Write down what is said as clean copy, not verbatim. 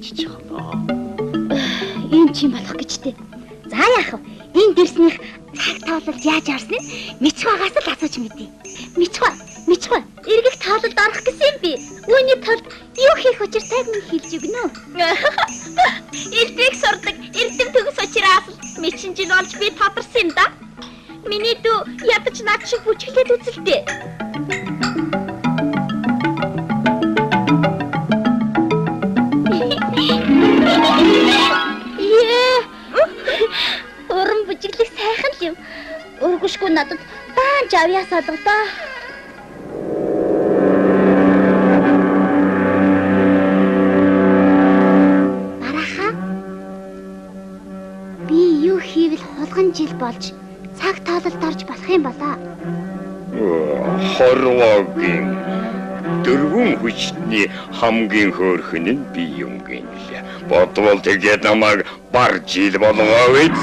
чичхлоо. Ийм ч юм болох гэж дээ. За яах вэ? Энэ дэрснийх цаг тоололд яаж орсныг Мичхагаас л асууж мэдээ. Мичхаг. Эргэх тоололд орох гэсэн юм би. Үүний тулд юу хийх учиртайг минь хэлж өгнө. Элбэг сурдаг эрдэм төгс учраас л мэчин жил болж би тодорсон юм да. Миний дүү ядаж над шиг бүжиглээд үзэлтэй. Уран бүжиглэх сайхан л юм. Өргөшгүй надад даанч авьяа салгадаа. Бараха. Би юу хийвэл хулган жил болж цаг тоололд орж болох юм болоо. Хорвогийн дөрвөн хүчний хамгийн хөөрхөн нь би юм гинэ. Бодвол тэгээд намайг бар жил болгоо үз.